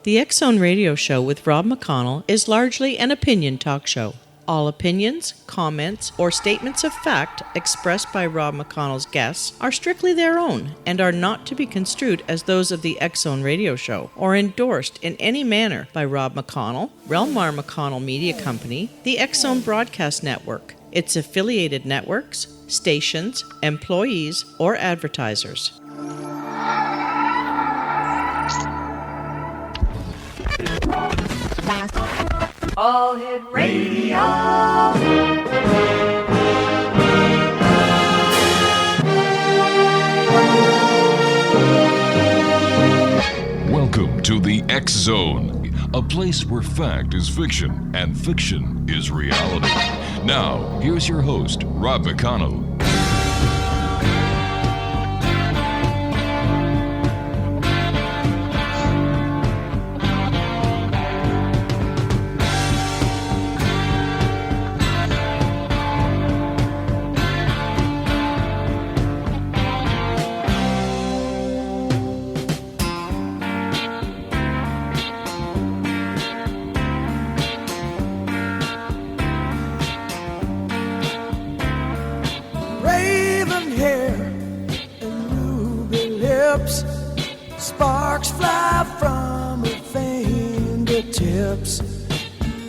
The X Zone Radio Show with Rob McConnell is largely an opinion talk show. All opinions, comments, or statements of fact expressed by Rob McConnell's guests are strictly their own and are not to be construed as those of the X Zone Radio Show or endorsed in any manner by Rob McConnell, Relmar McConnell Media Company, the X Zone Broadcast Network, its affiliated networks, stations, employees, or advertisers. All Hit Radio. Welcome to the X Zone, a place where fact is fiction and fiction is reality. Now, here's your host, Rob McConnell. Sparks fly from her fingertips.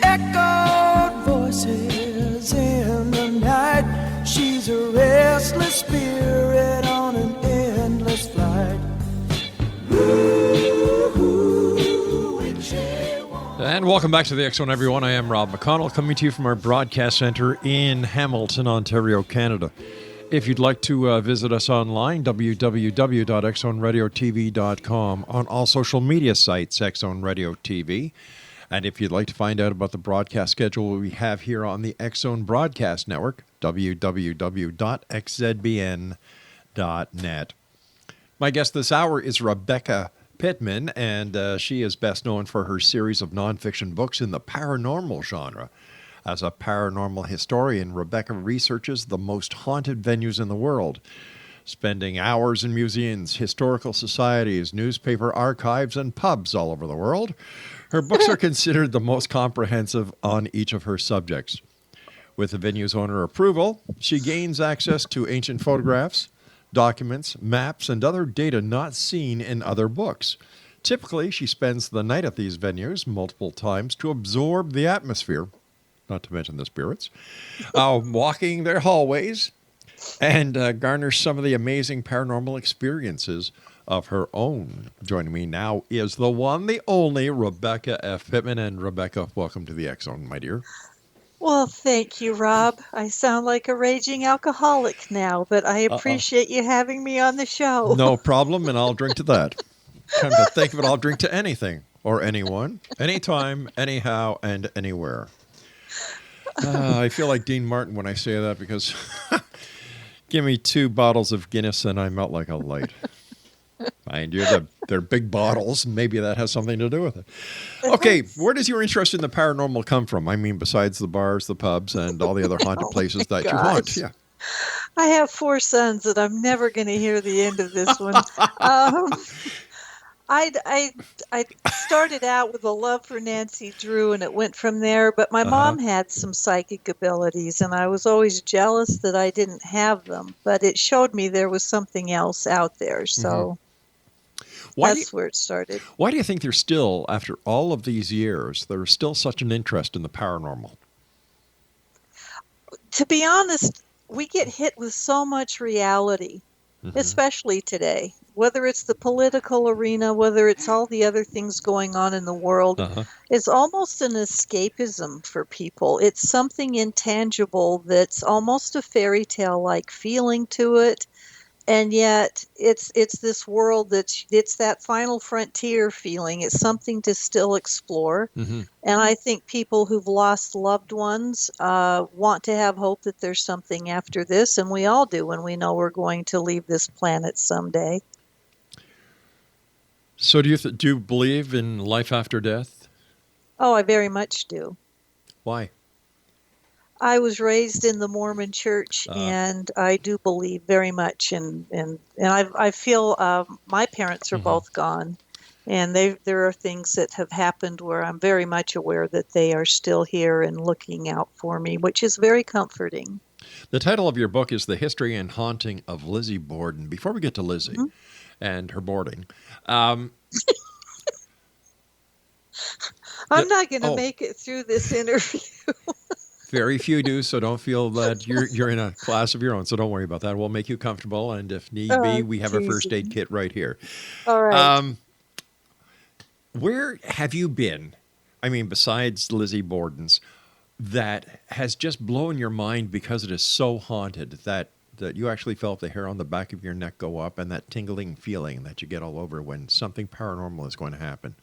Echoed voices in the night. She's a restless spirit on an endless flight. And welcome back to the X Zone, everyone. I am Rob McConnell, coming to you from our broadcast center in Hamilton, Ontario, Canada. If you'd like to visit us online, www.xzoneradiotv.com, on all social media sites, X Zone Radio TV. And if you'd like to find out about the broadcast schedule we have here on the X Zone Broadcast Network, www.xzbn.net. My guest this hour is Rebecca Pitman, and she is best known for her series of nonfiction books in the paranormal genre. As a paranormal historian, Rebecca researches the most haunted venues in the world, spending hours in museums, historical societies, newspaper archives, and pubs all over the world. Her books are considered the most comprehensive on each of her subjects. With the venue's owner approval, she gains access to ancient photographs, documents, maps, and other data not seen in other books. Typically, she spends the night at these venues multiple times to absorb the atmosphere, not to mention the spirits, walking their hallways, and garner some of the amazing paranormal experiences of her own. Joining me now is the one, the only, Rebecca F. Pitman. And Rebecca, welcome to the X Zone, my dear. Well, thank you, Rob. I sound like a raging alcoholic now, but I appreciate you having me on the show. No problem, and I'll drink to that. Come to think of it, I'll drink to anything or anyone, anytime, anyhow, and anywhere. I feel like Dean Martin when I say that because give me 2 bottles of Guinness and I melt like a light. Mind you, they're big bottles. Maybe that has something to do with it. Okay, where does your interest in the paranormal come from? I mean, besides the bars, the pubs, and all the other haunted places that you haunt. Yeah. I have 4 sons, and I'm never going to hear the end of this one. I started out with a love for Nancy Drew, and it went from there. But my mom had some psychic abilities, and I was always jealous that I didn't have them. But it showed me there was something else out there. So that's where it started. Why do you think there's still, after all of these years, there's still such an interest in the paranormal? To be honest, we get hit with so much reality, especially today. Whether it's the political arena, whether it's all the other things going on in the world, it's almost an escapism for people. It's something intangible that's almost a fairy tale-like feeling to it. And yet it's this world it's that final frontier feeling. It's something to still explore. And I think people who've lost loved ones want to have hope that there's something after this. And we all do when we know we're going to leave this planet someday. So do you believe in life after death? Oh, I very much do. Why? I was raised in the Mormon church, and I do believe very much. And I feel my parents are both gone. And there are things that have happened where I'm very much aware that they are still here and looking out for me, which is very comforting. The title of your book is The History and Haunting of Lizzie Borden. Before we get to Lizzie and her boarding, I'm not going to make it through this interview. Very few do, so don't feel that you're in a class of your own. So don't worry about that. We'll make you comfortable, and if need be, we have a first aid kit right here. All right. Where have you been? I mean, besides Lizzie Borden's, that has just blown your mind because it is so haunted that you actually felt the hair on the back of your neck go up, and that tingling feeling that you get all over when something paranormal is going to happen?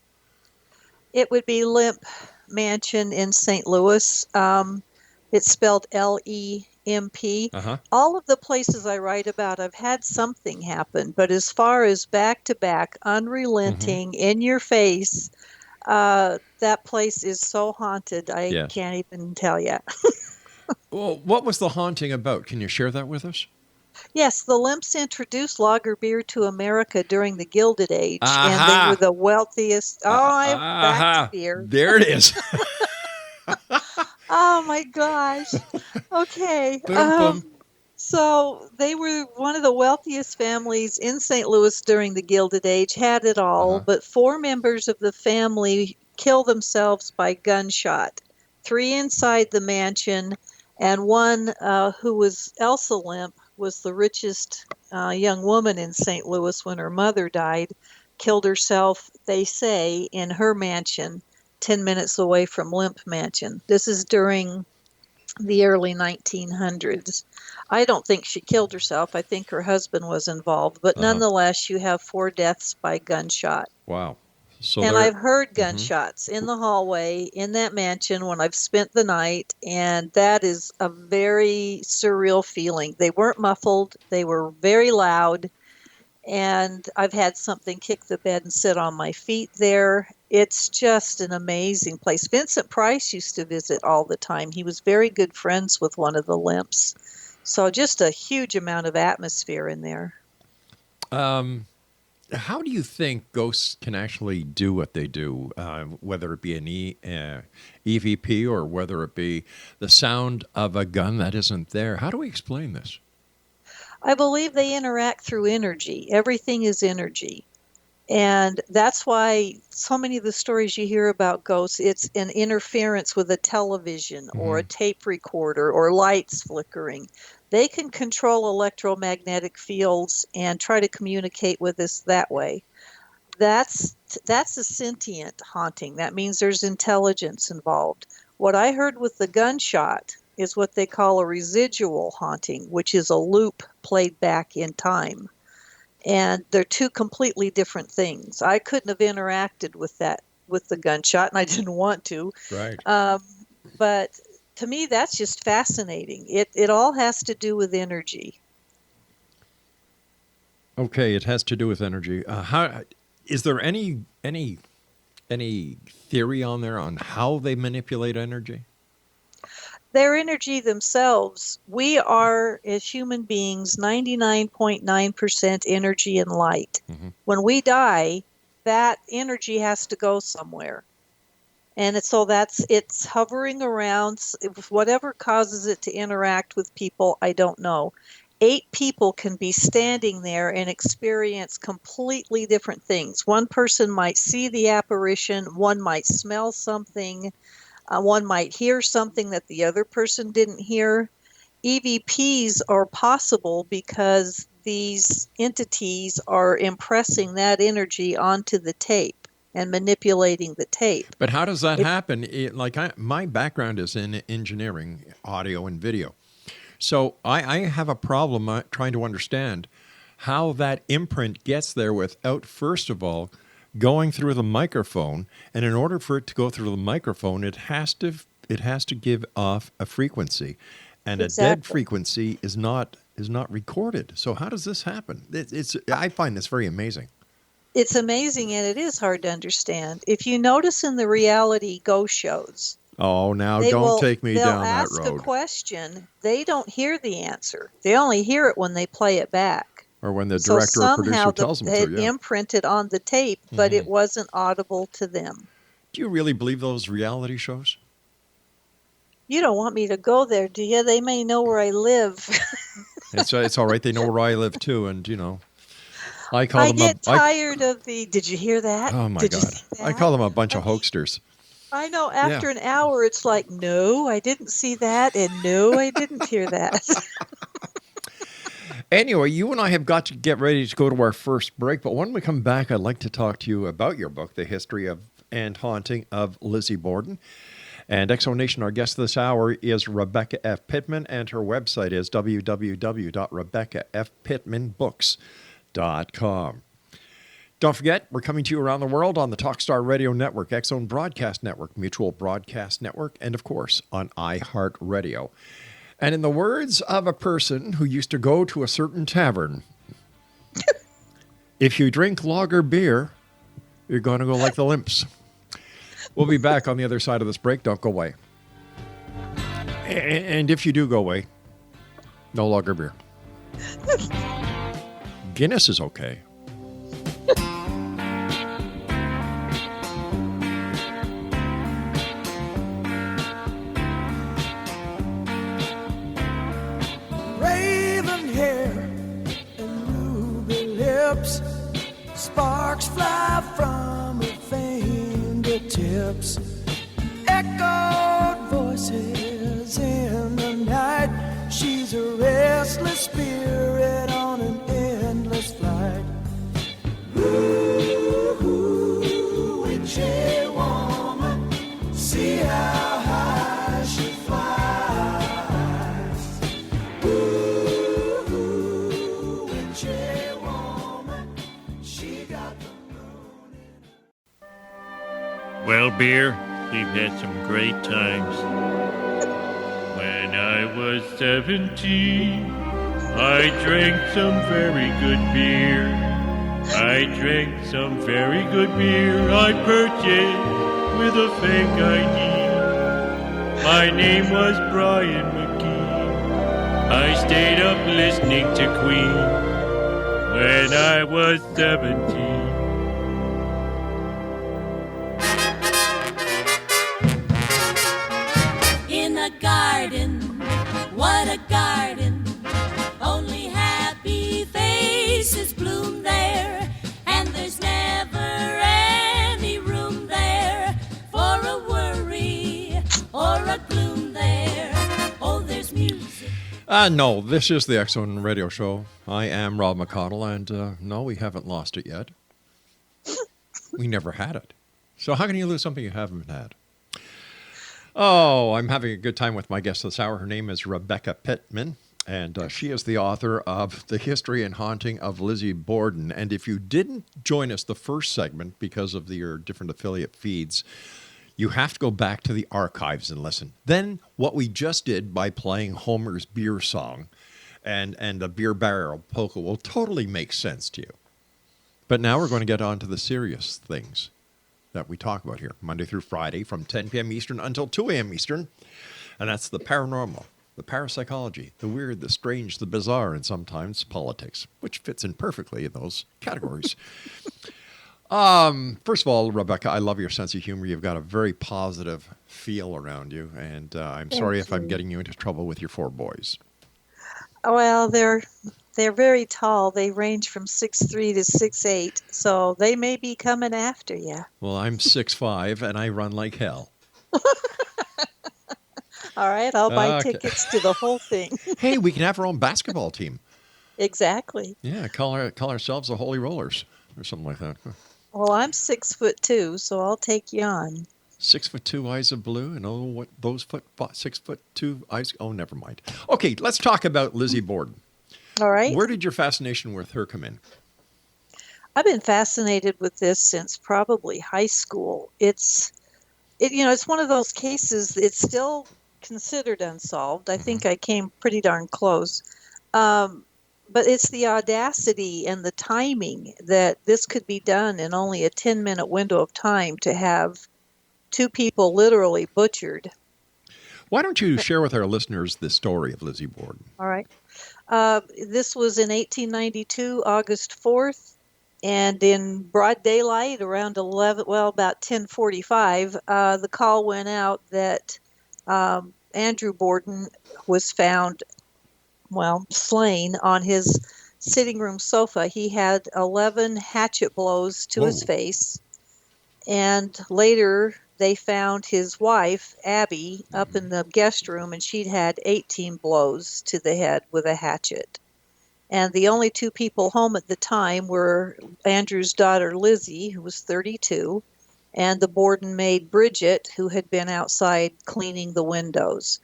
It would be Lemp Mansion in St. Louis. It's spelled L-E-M-P. All of the places I write about, I've had something happen. But as far as back-to-back, unrelenting, in your face, that place is so haunted, I can't even tell you. Well, what was the haunting about? Can you share that with us? Yes, the Lemps introduced lager beer to America during the Gilded Age, and they were the wealthiest. I'm back to beer. There it is. Oh my gosh. Okay. So they were one of the wealthiest families in St. Louis during the Gilded Age, had it all, but 4 members of the family killed themselves by gunshot. 3 inside the mansion, and one who was Elsa Lemp, was the richest young woman in St. Louis when her mother died, killed herself, they say, in her mansion, 10 minutes away from Lemp Mansion. This is during the early 1900s. I don't think she killed herself. I think her husband was involved. But nonetheless, you have 4 deaths by gunshot. Wow. So and I've heard gunshots in the hallway in that mansion when I've spent the night, and that is a very surreal feeling. They weren't muffled. They were very loud. And I've had something kick the bed and sit on my feet there. It's just an amazing place. Vincent Price used to visit all the time. He was very good friends with one of the Lemps. So just a huge amount of atmosphere in there. How do you think ghosts can actually do what they do, whether it be an EVP or whether it be the sound of a gun that isn't there? How do we explain this? I believe they interact through energy. Everything is energy. And that's why so many of the stories you hear about ghosts, it's an interference with a television or a tape recorder or lights flickering. They can control electromagnetic fields and try to communicate with us that way. That's a sentient haunting. That means there's intelligence involved. What I heard with the gunshot is what they call a residual haunting, which is a loop played back in time. And they're 2 completely different things. I couldn't have interacted with the gunshot, and I didn't want to. Right. But to me, that's just fascinating. It all has to do with energy. Okay, it has to do with energy. How is there any theory on there on how they manipulate energy? Their energy themselves. We are, as human beings, 99.9% energy and light. When we die, that energy has to go somewhere. And it's hovering around. Whatever causes it to interact with people, I don't know. 8 people can be standing there and experience completely different things. One person might see the apparition, one might smell something, one might hear something that the other person didn't hear. EVPs are possible because these entities are impressing that energy onto the tape and manipulating the tape. But how does that happen? My background is in engineering, audio and video. So I have a problem trying to understand how that imprint gets there without, first of all, going through the microphone. And in order for it to go through the microphone, it has to give off a frequency. And a dead frequency is not recorded. So how does this happen? I find this very amazing. It's amazing, and it is hard to understand. If you notice in the reality ghost shows, oh, now don't take me down that road. They'll ask a question. They don't hear the answer. They only hear it when they play it back. Or when the So director or producer somehow tells them it to, yeah. imprinted on the tape, but it wasn't audible to them. Do you really believe those reality shows? You don't want me to go there, do you? They may know where I live. It's all right. They know where I live too, and I call I them get tired of the, did you hear that? oh my Did you God, see that? I call them a bunch of hoaxsters. I know after an hour, it's like, no, I didn't see that, and no, I didn't hear that. Anyway, you and I have got to get ready to go to our first break, but when we come back, I'd like to talk to you about your book, The History of and Haunting of Lizzie Borden. And Exonation, our guest this hour is Rebecca F. Pitman, and her website is www.rebeccafpitmanbooks.com. Don't forget, we're coming to you around the world on the Talkstar Radio Network, X-Zone Broadcast Network, Mutual Broadcast Network, and of course, on iHeartRadio. And in the words of a person who used to go to a certain tavern, if you drink lager beer, you're going to go like the Limps. We'll be back on the other side of this break. Don't go away. And if you do go away, no lager beer. Guinness is okay. Raven hair and ruby lips, sparks fly from her fingertips, echoed voices in the night. She's a restless spirit on an endless flight. Ooh, witchy woman, see how high she flies. Ooh, witchy woman, she got the moon in her. Well, beer, we've had some great times. When I was 17, I drank some very good beer. I drank some very good beer I purchased with a fake ID. My name was Brian McGee. I stayed up listening to Queen when I was 17. In a garden, what a garden. Only happy faces bloom there, and there's never any room there for a worry or a gloom there. Oh, there's music. No, this is the X-Zone Radio Show. I am Rob McConnell, and no, we haven't lost it yet. We never had it. So how can you lose something you haven't had? Oh, I'm having a good time with my guest this hour. Her name is Rebecca Pitman, and she is the author of The History and Haunting of Lizzie Borden. And if you didn't join us the first segment because of your different affiliate feeds, you have to go back to the archives and listen. Then what we just did by playing Homer's beer song and the beer barrel polka will totally make sense to you. But now we're going to get on to the serious things that we talk about here, Monday through Friday from 10 p.m. Eastern until 2 a.m. Eastern. And that's the paranormal, the parapsychology, the weird, the strange, the bizarre, and sometimes politics, which fits in perfectly in those categories. First of all, Rebecca, I love your sense of humor. You've got a very positive feel around you, and I'm sorry if I'm getting you into trouble with your four boys. Well, they're very tall. They range from 6'3" to 6'8", so they may be coming after you. Well, I'm 6'5", and I run like hell. All right, I'll buy Okay. tickets to the whole thing. Hey, we can have our own basketball team. Exactly. Yeah, call ourselves the Holy Rollers or something like that. Well, I'm 6'2", so I'll take you on. 6'2", eyes of blue, and oh, what those 6'2" eyes. Oh, never mind. Okay, let's talk about Lizzie Borden. All right. Where did your fascination with her come in? I've been fascinated with this since probably high school. It's one of those cases. It's still considered unsolved. I think I came pretty darn close. But it's the audacity and the timing that this could be done in only a 10-minute window of time to have two people literally butchered. Why don't you share with our listeners the story of Lizzie Borden? All right. This was in 1892, August 4th, and in broad daylight, around about 10:45, the call went out that Andrew Borden was found, slain on his sitting room sofa. He had 11 hatchet blows to his face, and later they found his wife, Abby, up in the guest room, and she'd had 18 blows to the head with a hatchet. And the only two people home at the time were Andrew's daughter, Lizzie, who was 32, and the Borden maid, Bridget, who had been outside cleaning the windows.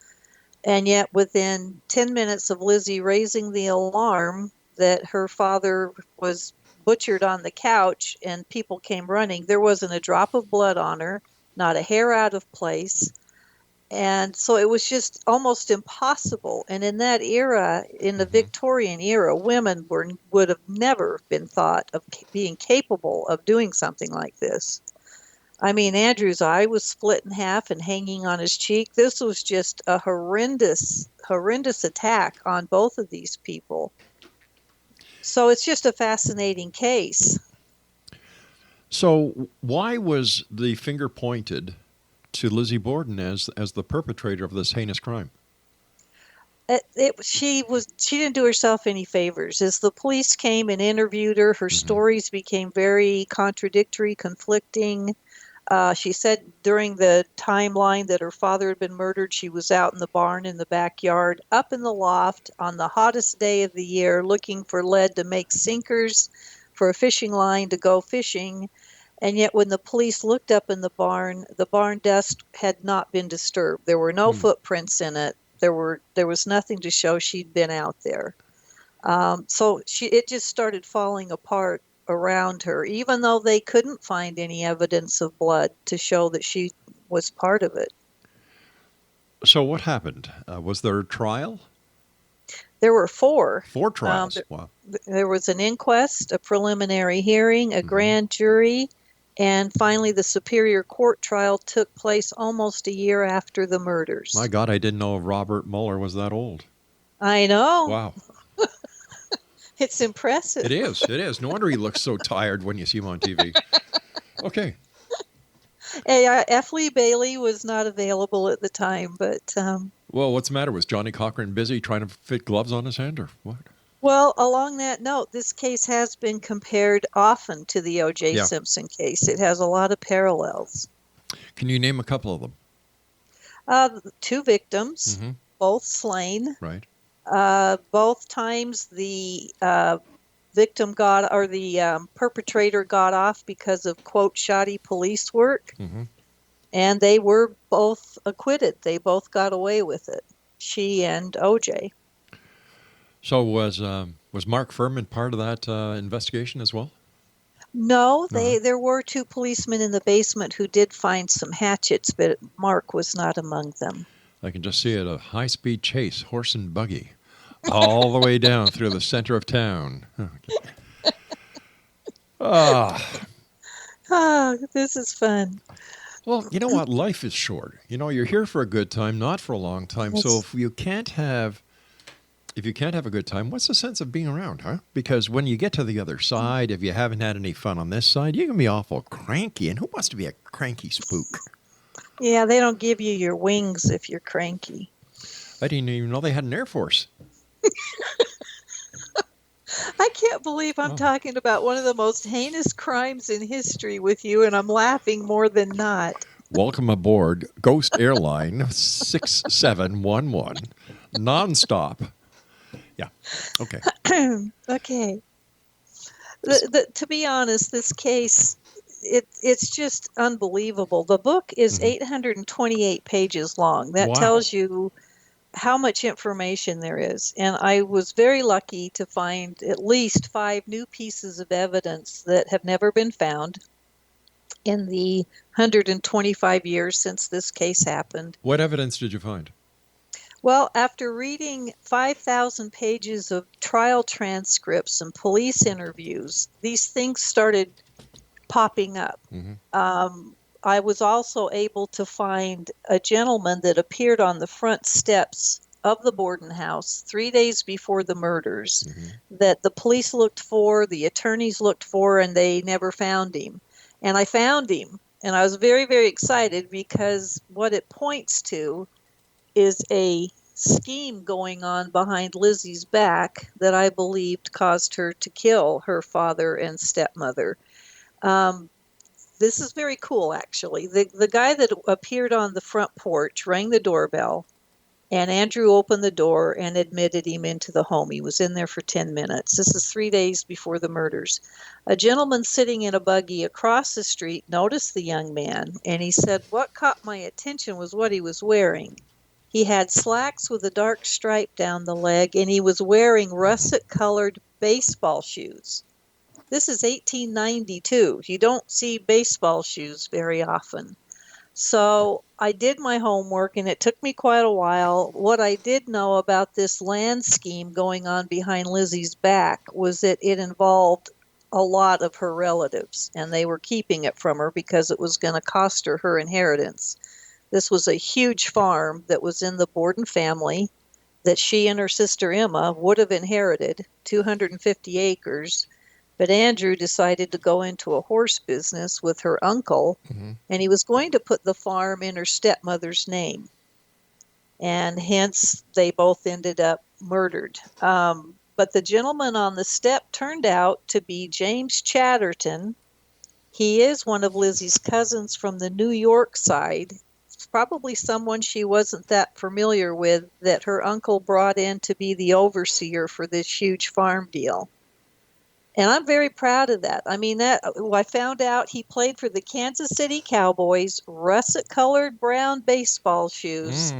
And yet within 10 minutes of Lizzie raising the alarm that her father was butchered on the couch and people came running, there wasn't a drop of blood on her, not a hair out of place. And so it was just almost impossible. And in that era, in the Victorian era, women would have never been thought of being capable of doing something like this. I mean, Andrew's eye was split in half and hanging on his cheek. This was just a horrendous attack on both of these people. So it's just a fascinating case. So why was the finger pointed to Lizzie Borden as the perpetrator of this heinous crime? She didn't do herself any favors. As the police came and interviewed her, her stories became very contradictory, conflicting. She said during the timeline that her father had been murdered, she was out in the barn in the backyard, up in the loft on the hottest day of the year, looking for lead to make sinkers for a fishing line to go fishing. And yet when the police looked up in the barn desk had not been disturbed. There were no footprints in it. There was nothing to show she'd been out there. So it just started falling apart around her, even though they couldn't find any evidence of blood to show that she was part of it. So what happened? Was there a trial? There were four. 4 trials. Wow. There was an inquest, a preliminary hearing, a grand jury, and finally the Superior Court trial took place almost a year after the murders. My God, I didn't know Robert Mueller was that old. I know. Wow. It's impressive. It is. No wonder he looks so tired when you see him on TV. Okay. Hey, F. Lee Bailey was not available at the time, but... Well, what's the matter? Was Johnny Cochran busy trying to fit gloves on his hand, or what? Well, along that note, this case has been compared often to the O.J. Simpson case. It has a lot of parallels. Can you name a couple of them? 2 victims, both slain. Right. Both times the perpetrator got off because of, quote, shoddy police work. And they were both acquitted. They both got away with it, she and O.J. So was Mark Furman part of that investigation as well? No, there were 2 policemen in the basement who did find some hatchets, but Mark was not among them. I can just see it, a high-speed chase, horse and buggy, all the way down through the center of town. This is fun. Well, you know what? Life is short. You know, you're here for a good time, not for a long time. Yes. So if you can't have a good time, what's the sense of being around, huh? Because when you get to the other side, if you haven't had any fun on this side, you can be awful cranky. And who wants to be a cranky spook? Yeah, they don't give you your wings if you're cranky. I didn't even know they had an Air Force. I can't believe I'm talking about one of the most heinous crimes in history with you, and I'm laughing more than not. Welcome aboard Ghost Airline 6711, nonstop. Yeah. Okay. Okay. To be honest, this case, it's just unbelievable. The book is 828 pages long. That tells you how much information there is. And I was very lucky to find at least 5 new pieces of evidence that have never been found in the 125 years since this case happened. What evidence did you find? Well, after reading 5,000 pages of trial transcripts and police interviews, these things started popping up. I was also able to find a gentleman that appeared on the front steps of the Borden house 3 days before the murders that the police looked for, the attorneys looked for, and they never found him. And I found him, and I was very, very excited because what it points to is a scheme going on behind Lizzie's back that I believed caused her to kill her father and stepmother. This is very cool, actually. The guy that appeared on the front porch rang the doorbell, and Andrew opened the door and admitted him into the home. He was in there for 10 minutes. This is 3 days before the murders. A gentleman sitting in a buggy across the street noticed the young man, and he said, "What caught my attention was what he was wearing. He had slacks with a dark stripe down the leg, and he was wearing russet-colored baseball shoes." This is 1892. You don't see baseball shoes very often. So I did my homework, and it took me quite a while. What I did know about this land scheme going on behind Lizzie's back was that it involved a lot of her relatives, and they were keeping it from her because it was going to cost her her inheritance. This was a huge farm that was in the Borden family that she and her sister Emma would have inherited, 250 acres. But Andrew decided to go into a horse business with her uncle, and he was going to put the farm in her stepmother's name. And hence, they both ended up murdered. But the gentleman on the step turned out to be James Chatterton. He is one of Lizzie's cousins from the New York side. It's probably someone she wasn't that familiar with that her uncle brought in to be the overseer for this huge farm deal. And I'm very proud of that. I mean, I found out he played for the Kansas City Cowboys, russet-colored brown baseball shoes,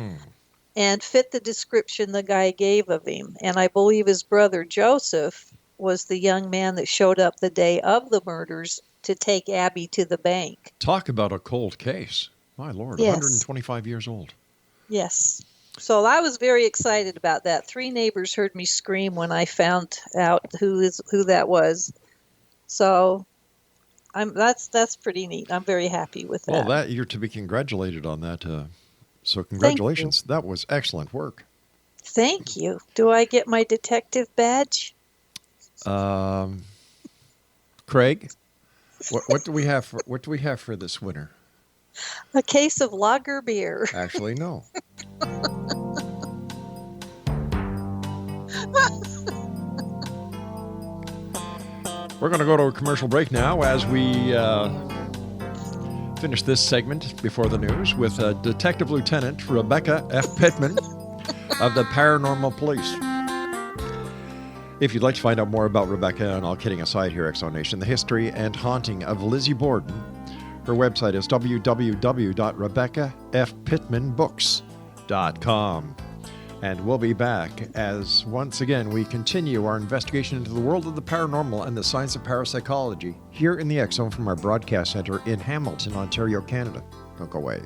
and fit the description the guy gave of him. And I believe his brother Joseph was the young man that showed up the day of the murders to take Abby to the bank. Talk about a cold case. My Lord, Yes. 125 years old. Yes. So I was very excited about that. 3 neighbors heard me scream when I found out who that was. So that's pretty neat. I'm very happy with that. Well, you're to be congratulated on that. So congratulations. That was excellent work. Thank you. Do I get my detective badge? Craig, what do we have for this winter? A case of lager beer. Actually, no. We're going to go to a commercial break now as we finish this segment before the news with Detective Lieutenant Rebecca F. Pitman of the Paranormal Police. If you'd like to find out more about Rebecca, and all kidding aside here, Exo Nation, the history and haunting of Lizzie Borden, her website is www.rebeccafpitmanbooks.com. And we'll be back as, once again, we continue our investigation into the world of the paranormal and the science of parapsychology here in the X-Zone from our broadcast center in Hamilton, Ontario, Canada. Don't go away.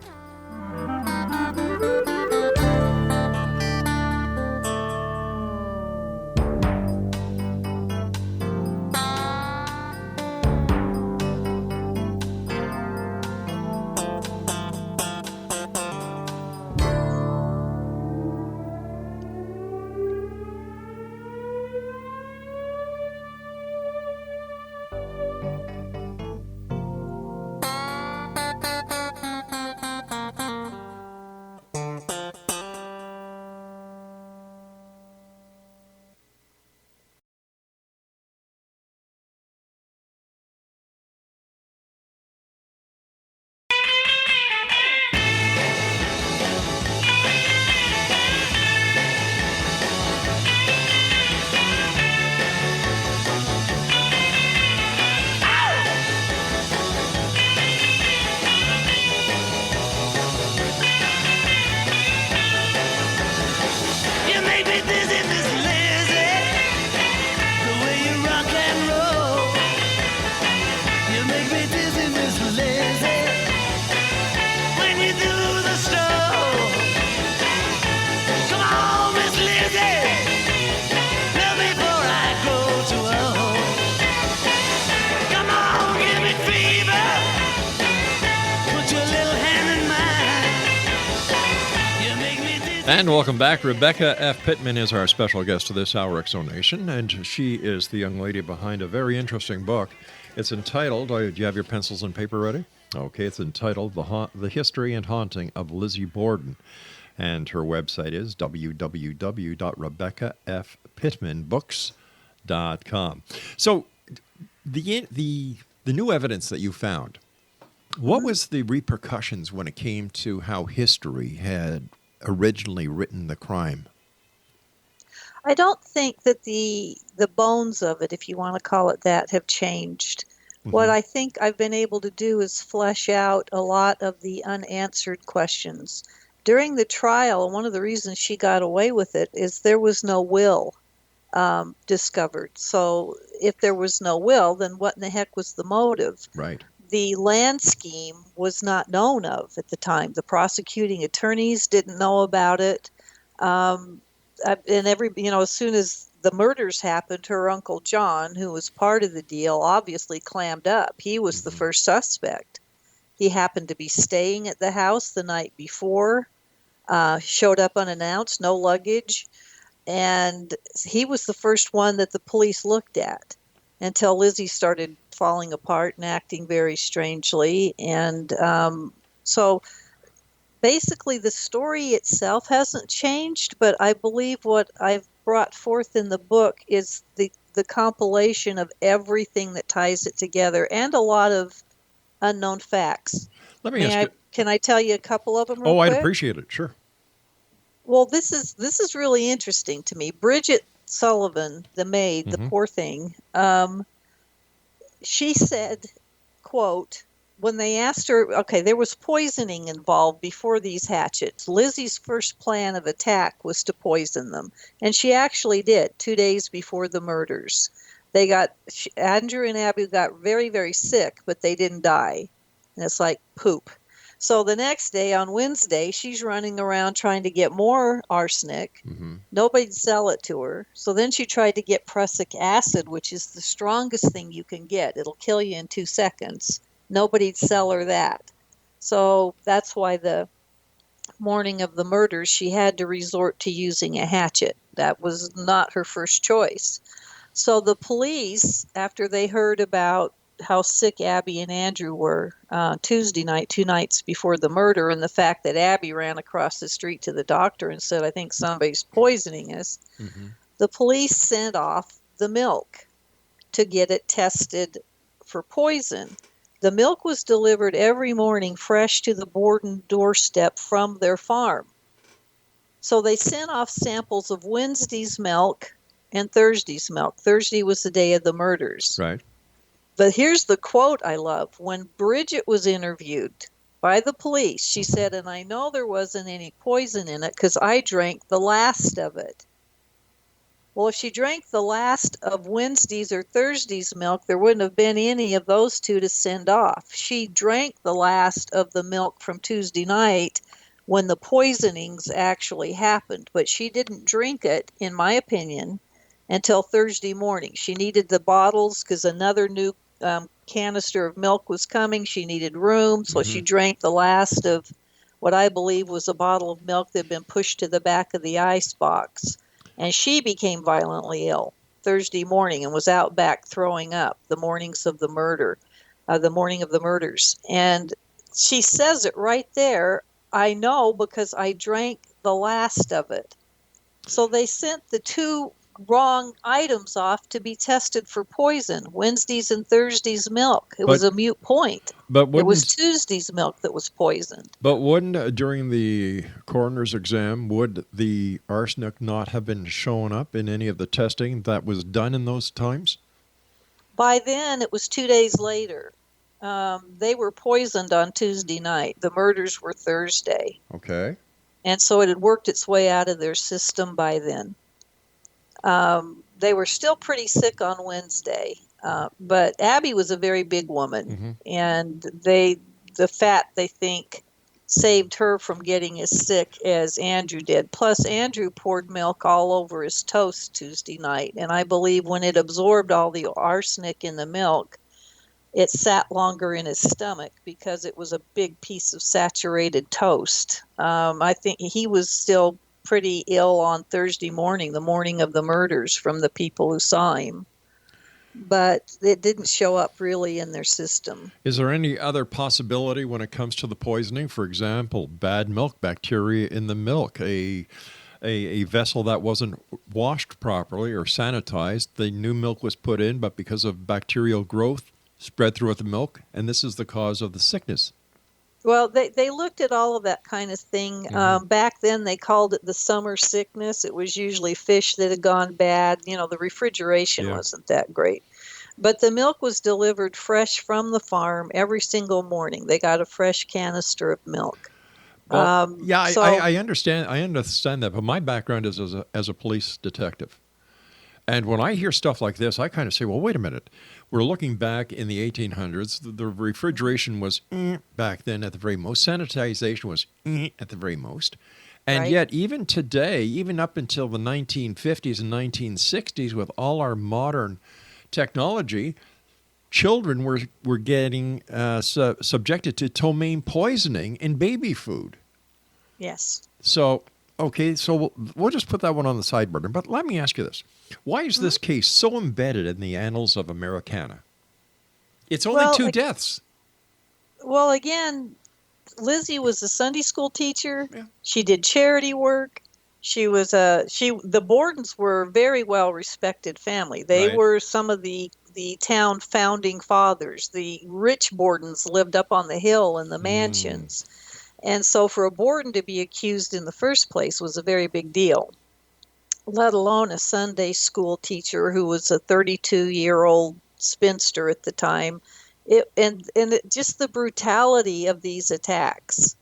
And welcome back. Rebecca F. Pitman is our special guest to this hour, Exonation, and she is the young lady behind a very interesting book. It's entitled, do you have your pencils and paper ready? Okay, it's entitled The History and Haunting of Lizzie Borden. And her website is www.rebeccafpittmanbooks.com. So the new evidence that you found, what was the repercussions when it came to how history had originally written the crime? I don't think that the bones of it, if you want to call it that, have changed. What I think I've been able to do is flesh out a lot of the unanswered questions. During the trial, one of the reasons she got away with it is there was no will discovered. So if there was no will, then what in the heck was the motive? Right. The land scheme was not known of at the time. The prosecuting attorneys didn't know about it. And as soon as the murders happened, her Uncle John, who was part of the deal, obviously clammed up. He was the first suspect. He happened to be staying at the house the night before, showed up unannounced, no luggage, and he was the first one that the police looked at until Lizzie started falling apart and acting very strangely. And so basically the story itself hasn't changed, but I believe what I've brought forth in the book is the compilation of everything that ties it together and a lot of unknown facts. Let me ask you. Can I tell you a couple of them real Oh, quick? I'd appreciate it. Sure. Well, this is really interesting to me. Bridget Sullivan, the maid, the poor thing, she said, quote, when they asked her, okay, there was poisoning involved before these hatchets. Lizzie's first plan of attack was to poison them. And she actually did 2 days before the murders. Andrew and Abby got very, very sick, but they didn't die. And it's like poop. So the next day, on Wednesday, she's running around trying to get more arsenic. Nobody'd sell it to her. So then she tried to get prussic acid, which is the strongest thing you can get. It'll kill you in 2 seconds. Nobody'd sell her that. So that's why the morning of the murders, she had to resort to using a hatchet. That was not her first choice. So the police, after they heard about how sick Abby and Andrew were Tuesday night, 2 nights before the murder, and the fact that Abby ran across the street to the doctor and said, I think somebody's poisoning us, the police sent off the milk to get it tested for poison. The milk was delivered every morning fresh to the Borden doorstep from their farm. So they sent off samples of Wednesday's milk and Thursday's milk. Thursday was the day of the murders. Right. But here's the quote I love. When Bridget was interviewed by the police, she said, and I know there wasn't any poison in it because I drank the last of it. Well, if she drank the last of Wednesday's or Thursday's milk, there wouldn't have been any of those two to send off. She drank the last of the milk from Tuesday night when the poisonings actually happened. But she didn't drink it, in my opinion, until Thursday morning. She needed the bottles because another new canister of milk was coming. She needed room, so she drank the last of what I believe was a bottle of milk that had been pushed to the back of the ice box. And she became violently ill Thursday morning and was out back throwing up the mornings of the murder, the morning of the murders. And she says it right there. I know because I drank the last of it. So they sent the two wrong items off to be tested for poison, Wednesday's and Thursday's milk. It was a moot point. But it was Tuesday's milk that was poisoned. But wouldn't, during the coroner's exam, would the arsenic not have been shown up in any of the testing that was done in those times? By then, it was 2 days later. They were poisoned on Tuesday night. The murders were Thursday. Okay. And so it had worked its way out of their system by then. They were still pretty sick on Wednesday, but Abby was a very big woman, and the fat, they think, saved her from getting as sick as Andrew did. Plus, Andrew poured milk all over his toast Tuesday night, and I believe when it absorbed all the arsenic in the milk, it sat longer in his stomach because it was a big piece of saturated toast. I think he was still pretty ill on Thursday morning, the morning of the murders, from the people who saw him. But it didn't show up really in their system. Is there any other possibility when it comes to the poisoning? For example, bad milk bacteria in the milk, a vessel that wasn't washed properly or sanitized. The new milk was put in, but because of bacterial growth, spread throughout the milk, and this is the cause of the sickness. Well, they looked at all of that kind of thing. Back then, they called it the summer sickness. It was usually fish that had gone bad. The refrigeration wasn't that great. But the milk was delivered fresh from the farm every single morning. They got a fresh canister of milk. Well, I understand. I understand that, but my background is as a police detective. And when I hear stuff like this, I kind of say, well, wait a minute. We're looking back in the 1800s. The refrigeration was back then at the very most. Sanitization was at the very most. And yet, even today, even up until the 1950s and 1960s, with all our modern technology, children were getting subjected to ptomaine poisoning in baby food. Yes. So, okay, so we'll just put that one on the sideburner. But let me ask you this. Why is this case so embedded in the annals of Americana? It's only two deaths. Well, again, Lizzie was a Sunday school teacher. Yeah. She did charity work. She was the Bordens were a very well respected family. They were some of the town founding fathers. The rich Bordens lived up on the hill in the mansions. And so for a Borden to be accused in the first place was a very big deal, let alone a Sunday school teacher who was a 32-year-old spinster at the time. Just the brutality of these attacks.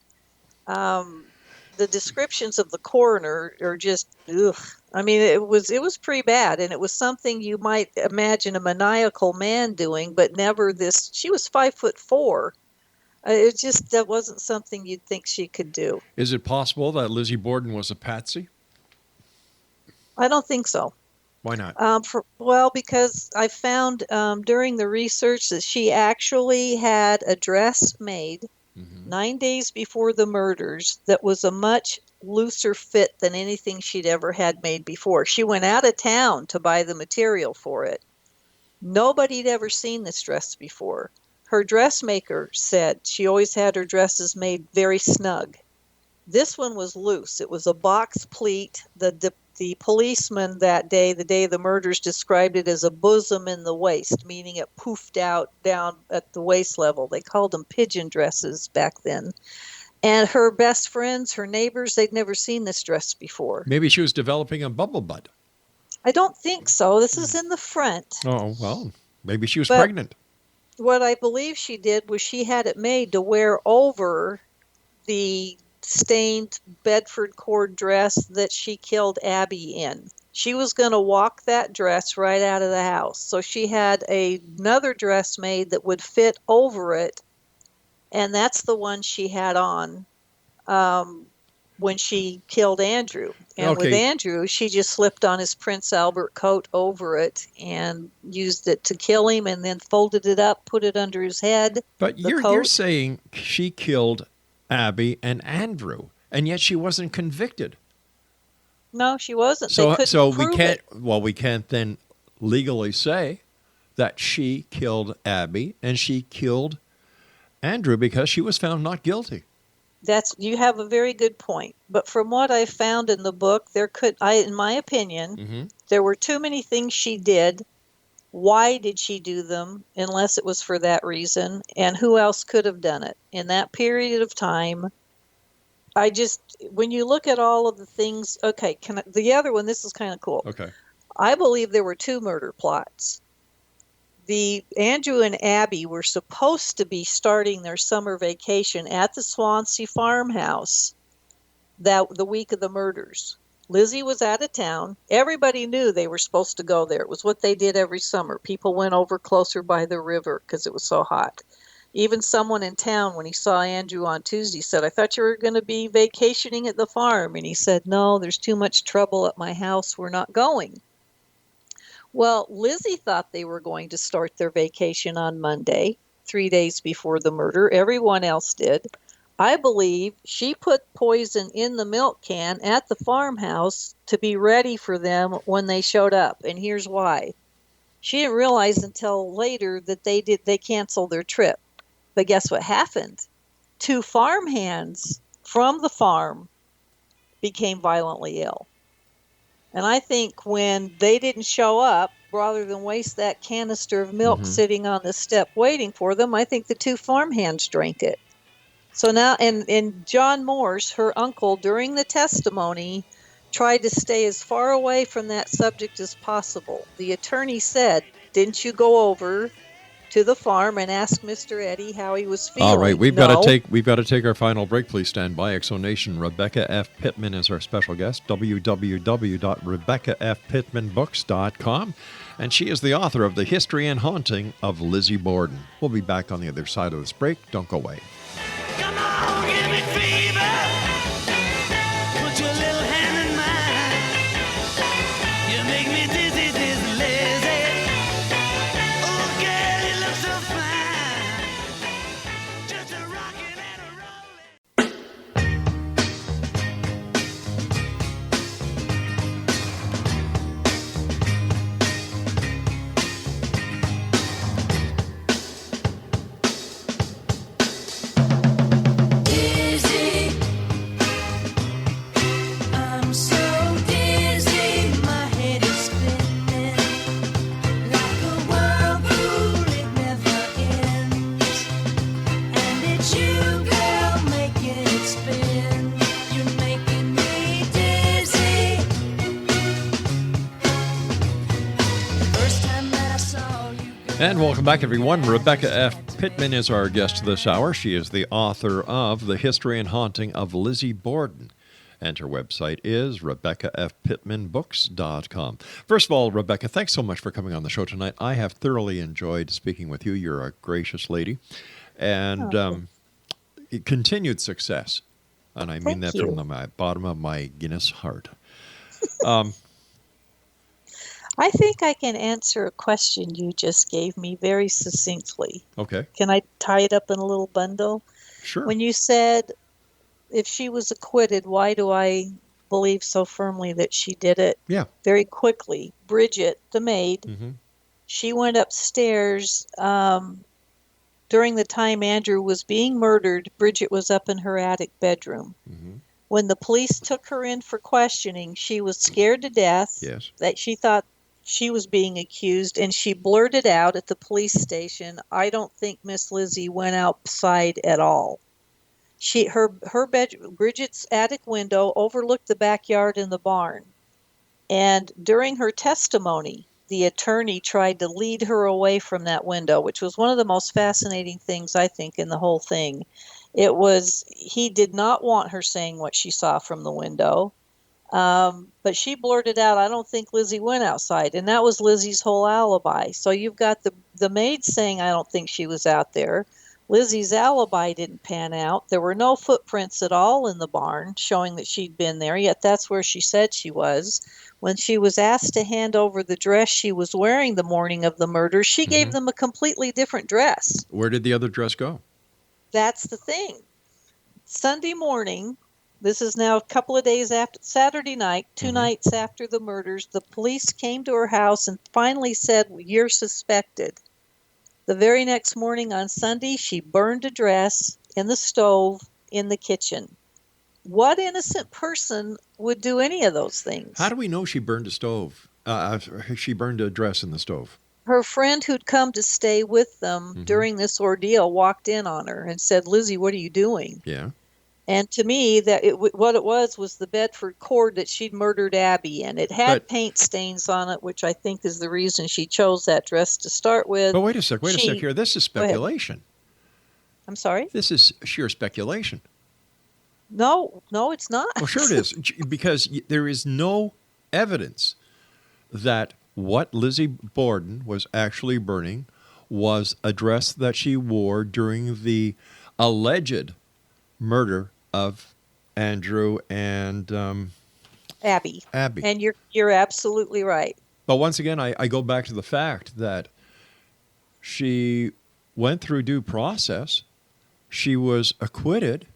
The descriptions of the coroner are just, ugh. I mean, it was pretty bad, and it was something you might imagine a maniacal man doing, but never this. She was 5'4". That wasn't something you'd think she could do. Is it possible that Lizzie Borden was a patsy? I don't think so. Why not? Because I found during the research that she actually had a dress made 9 days before the murders that was a much looser fit than anything she'd ever had made before. She went out of town to buy the material for it. Nobody'd ever seen this dress before. Her dressmaker said she always had her dresses made very snug. This one was loose. It was a box pleat. The policeman that day, the day of the murders, described it as a bosom in the waist, meaning it poofed out down at the waist level. They called them pigeon dresses back then. And her best friends, her neighbors, they'd never seen this dress before. Maybe she was developing a bubble butt. I don't think so. This is in the front. Oh, well, maybe she was pregnant. What I believe she did was she had it made to wear over the stained Bedford cord dress that she killed Abby in. She was going to walk that dress right out of the house. So she had another dress made that would fit over it, and that's the one she had on when she killed Andrew. And with Andrew, she just slipped on his Prince Albert coat over it and used it to kill him, and then folded it up, put it under his head. But you're saying she killed Abby and Andrew, and yet she wasn't convicted. No, she wasn't. So we can't then legally say that she killed Abby and she killed Andrew because she was found not guilty. You have a very good point. But from what I found in the book, in my opinion, there were too many things she did. Why did she do them unless it was for that reason? And who else could have done it in that period of time? When you look at all of the things, the other one, this is kind of cool. Okay. I believe there were two murder plots. The Andrew and Abby were supposed to be starting their summer vacation at the Swansea farmhouse the week of the murders. Lizzie was out of town. Everybody knew they were supposed to go there. It was what they did every summer. People went over closer by the river because it was so hot. Even someone in town, when he saw Andrew on Tuesday, said, "I thought you were going to be vacationing at the farm." And he said, "No, there's too much trouble at my house. We're not going." Well, Lizzie thought they were going to start their vacation on Monday, 3 days before the murder. Everyone else did. I believe she put poison in the milk can at the farmhouse to be ready for them when they showed up. And here's why. She didn't realize until later that they canceled their trip. But guess what happened? 2 farmhands from the farm became violently ill. And I think when they didn't show up, rather than waste that canister of milk sitting on the step waiting for them, I think the 2 farmhands drank it. So now, and John Morse, her uncle, during the testimony, tried to stay as far away from that subject as possible. The attorney said, "Didn't you go over to the farm and ask Mr. Eddie how he was feeling?" All right, we've No. got to take our final break. Please stand by. Exonation. Rebecca F. Pitman is our special guest. www.RebeccaFPitmanBooks.com, and she is the author of The History and Haunting of Lizzie Borden. We'll be back on the other side of this break. Don't go away. Come on, give me fever. Put your little hand in mine. You make me dizzy, dizzy, lazy. Oh, girl, you look so fine. Just a rockin' and a rollin'. Dizzy, I'm so dizzy, my head is spinning like a whirlpool, it never ends. And it's you, girl, making it spin. You're making me dizzy. First time that I saw you, girl. And welcome back, everyone. Rebecca F. Pitman is our guest this hour. She is the author of The History and Haunting of Lizzie Borden. And her website is RebeccaFPitmanBooks.com. First of all, Rebecca, thanks so much for coming on the show tonight. I have thoroughly enjoyed speaking with you. You're a gracious lady. And continued success. And I mean Thank that from you. the bottom of my Guinness heart. I think I can answer a question you just gave me very succinctly. Okay, Can I tie it up in a little bundle? sure. When you said, if she was acquitted, why do I believe so firmly that she did it? Yeah. Very quickly, Bridget, the maid, Mm-hmm. she went upstairs during the time Andrew was being murdered. Bridget was up in her attic bedroom. Mm-hmm. When the police took her in for questioning, she was scared to death Yes. that she thought she was being accused, and she blurted out at the police station, "I don't think Miss Lizzie went outside at all." Her bedroom, Bridget's attic window overlooked the backyard and the barn. And during her testimony, the attorney tried to lead her away from that window, which was one of the most fascinating things, I think, in the whole thing. He did not want her saying what she saw from the window. But she blurted out, "I don't think Lizzie went outside." And that was Lizzie's whole alibi. So you've got the maid saying, "I don't think she was out there." Lizzie's alibi didn't pan out. There were no footprints at all in the barn showing that she'd been there, yet that's where she said she was. When she was asked to hand over the dress she was wearing the morning of the murder, she gave them a completely different dress. Where did the other dress go? That's the thing. Sunday morning, this is now a couple of days after, Saturday night, 2 nights after the murders, the police came to her house and finally said, "You're suspected." The very next morning on Sunday, she burned a dress in the stove in the kitchen. What innocent person would do any of those things? How do we know she burned a stove? She burned a dress in the stove. Her friend who'd come to stay with them during this ordeal walked in on her and said, "Lizzie, what are you doing?" Yeah. And to me, what it was the Bedford cord that she'd murdered Abby in. It had paint stains on it, which I think is the reason she chose that dress to start with. But wait a sec here. This is speculation. I'm sorry? This is sheer speculation. No, it's not. Well, sure it is, because there is no evidence that what Lizzie Borden was actually burning was a dress that she wore during the alleged murder of Andrew and Abby. Abby. And you're absolutely right. But once again, I go back to the fact that she went through due process. She was acquitted.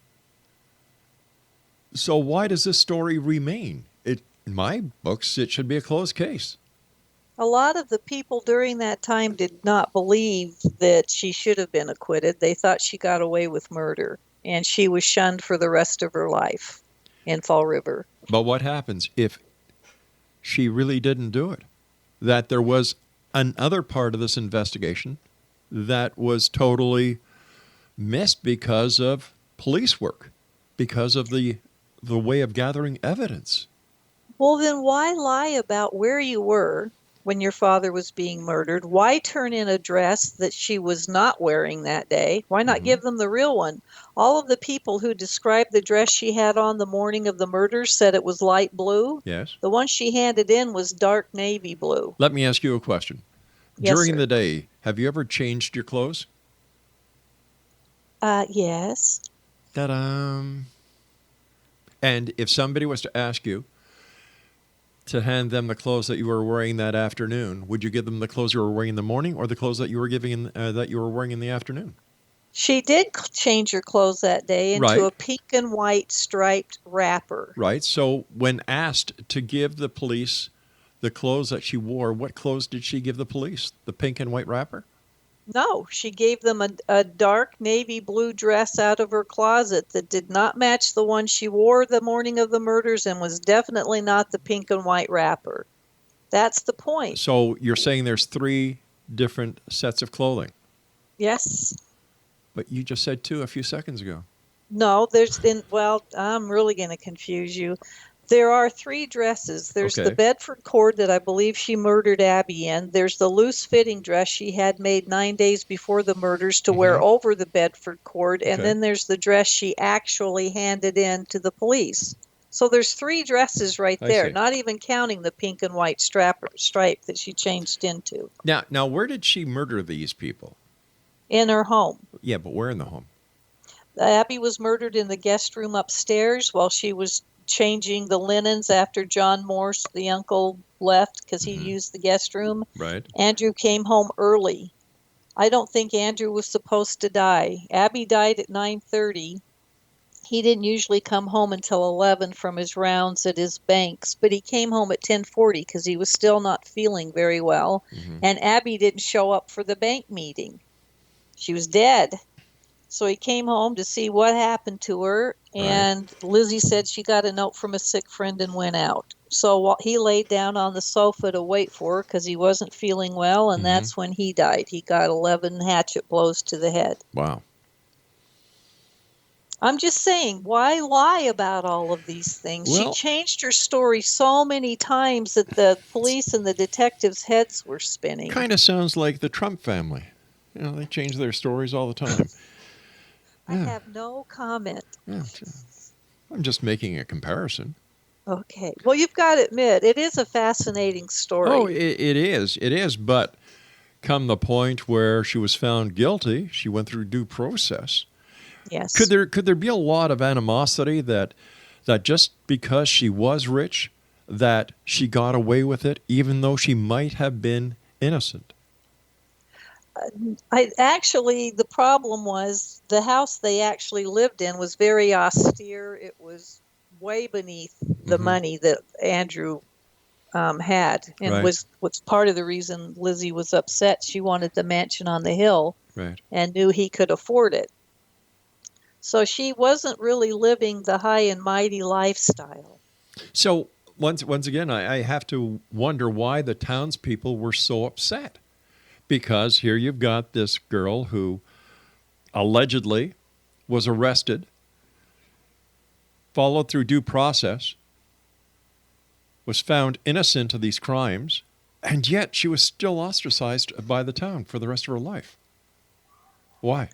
So why does this story remain? In my books, it should be a closed case. A lot of the people during that time did not believe that she should have been acquitted. They thought she got away with murder, and she was shunned for the rest of her life in Fall River. But what happens if she really didn't do it? That there was another part of this investigation that was totally missed because of police work, because of the way of gathering evidence. Well, then why lie about where you were when your father was being murdered? Why turn in a dress that she was not wearing that day? Why not give them the real one? All of the people who described the dress she had on the morning of the murder said it was light blue. Yes. The one she handed in was dark navy blue. Let me ask you a question. Yes, During sir. the day, have you ever changed your clothes? Yes. Ta-da! And if somebody was to ask you to hand them the clothes that you were wearing that afternoon, would you give them the clothes you were wearing in the morning or the clothes that you were wearing in the afternoon? She did change her clothes that day into Right. a pink and white striped wrapper. Right. So when asked to give the police the clothes that she wore, what clothes did she give the police? The pink and white wrapper? No, she gave them a dark navy blue dress out of her closet that did not match the one she wore the morning of the murders and was definitely not the pink and white wrapper. That's the point. So you're saying there's 3 different sets of clothing, Yes. but you just said 2 a few seconds ago. No, I'm really going to confuse you. There are 3 dresses. There's Okay. the Bedford cord that I believe she murdered Abby in. There's the loose-fitting dress she had made 9 days before the murders to wear over the Bedford cord. And Okay. then there's the dress she actually handed in to the police. So there's 3 dresses right I there, see. not even counting the pink and white stripe that she changed into Now, where did she murder these people? in her home. Yeah, but where in the home? Abby was murdered in the guest room upstairs while she was changing the linens after John Morse, the uncle, left because he used the guest room. Right. Andrew came home early. I don't think Andrew was supposed to die. Abby died at 9:30. He didn't usually come home until 11 from his rounds at his banks, but he came home at 10:40 because he was still not feeling very well. And Abby didn't show up for the bank meeting. She was dead. So he came home to see what happened to her, and Lizzie said she got a note from a sick friend and went out. So while he laid down on the sofa to wait for her because he wasn't feeling well, and that's when he died. He got 11 hatchet blows to the head. Wow. I'm just saying, why lie about all of these things? Well- She changed her story so many times that the police and the detectives' heads were spinning. Kind of sounds like the Trump family. You know, they change their stories all the time. I have no comment. Yeah, I'm just making a comparison. Okay. Well, you've got to admit, it is a fascinating story. Oh, it is. It is. But come the point where she was found guilty, she went through due process. Yes. Could there be a lot of animosity that just because she was rich, that she got away with it, even though she might have been innocent? The problem was the house they actually lived in was very austere. It was way beneath the money that Andrew had, and Right. was part of the reason Lizzie was upset. She wanted the mansion on the hill Right. and knew he could afford it. So she wasn't really living the high and mighty lifestyle. So once again, I have to wonder why the townspeople were so upset. Because here you've got this girl who allegedly was arrested, followed through due process, was found innocent of these crimes, and yet she was still ostracized by the town for the rest of her life. Why?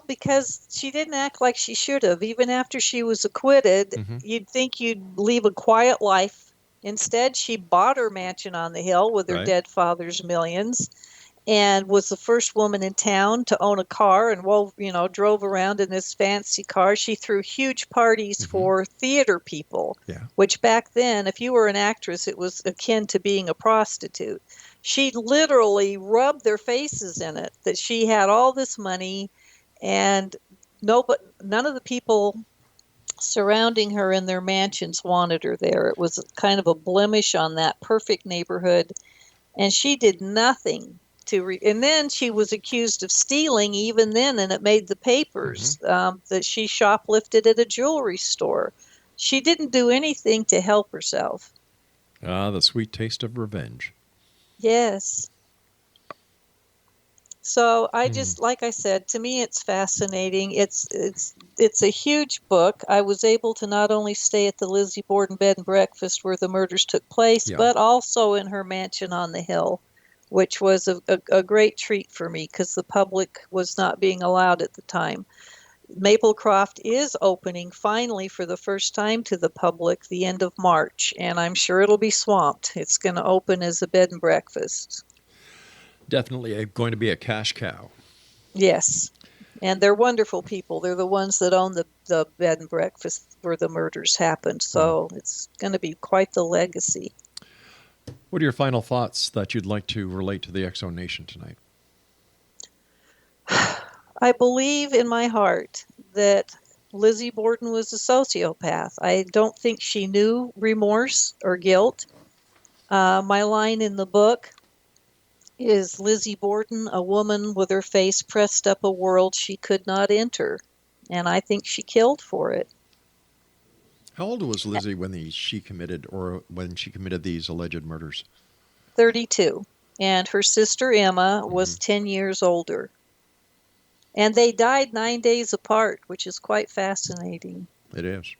Because she didn't act like she should have. Even after she was acquitted, you'd think you'd leave a quiet life. Instead, she bought her mansion on the hill with her Right. dead father's millions, and was the first woman in town to own a car, and drove around in this fancy car. She threw huge parties for theater people, which back then, if you were an actress, it was akin to being a prostitute. She literally rubbed their faces in it that she had all this money, and none of the people surrounding her in their mansions wanted her there. It was kind of a blemish on that perfect neighborhood, and she did nothing to. And then she was accused of stealing even then, and it made the papers that she shoplifted at a jewelry store. She didn't do anything to help herself. Ah, the sweet taste of revenge. Yes. So I just, like I said, to me it's fascinating. It's a huge book. I was able to not only stay at the Lizzie Borden bed and breakfast where the murders took place, but also in her mansion on the hill, which was a great treat for me because the public was not being allowed at the time. Maplecroft is opening finally for the first time to the public the end of March, and I'm sure it'll be swamped. It's going to open as a bed and breakfast. Definitely going to be a cash cow. Yes. And they're wonderful people. They're the ones that own the bed and breakfast where the murders happened. So it's going to be quite the legacy. What are your final thoughts that you'd like to relate to the Exo Nation tonight? I believe in my heart that Lizzie Borden was a sociopath. I don't think she knew remorse or guilt. My line in the book is Lizzie Borden, a woman with her face pressed up a world she could not enter. And I think she killed for it. How old was Lizzie when she committed these alleged murders? 32. And her sister Emma was 10 years older. And they died 9 days apart, which is quite fascinating. It is.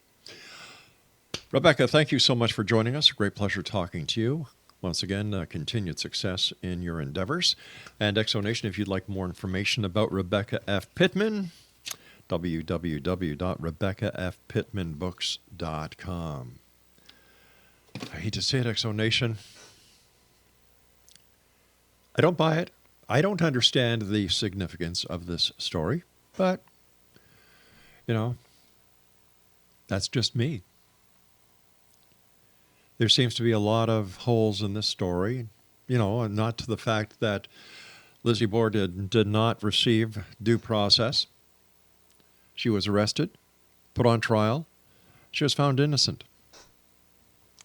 Rebecca, thank you so much for joining us. A great pleasure talking to you. Once again, continued success in your endeavors. And Exo Nation, if you'd like more information about Rebecca F. Pitman, www.rebeccafpittmanbooks.com. I hate to say it, Exo Nation. I don't buy it. I don't understand the significance of this story, but, that's just me. There seems to be a lot of holes in this story, and not to the fact that Lizzie Borden did not receive due process. She was arrested, put on trial. She was found innocent.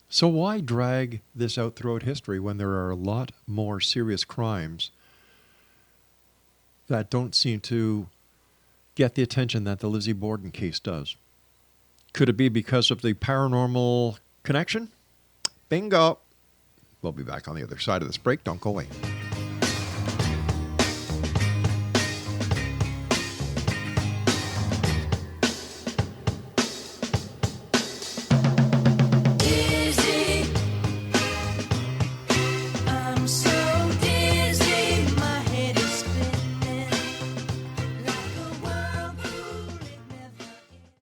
So why drag this out throughout history when there are a lot more serious crimes that don't seem to get the attention that the Lizzie Borden case does? Could it be because of the paranormal connection? Bingo. We'll be back on the other side of this break. Don't go away.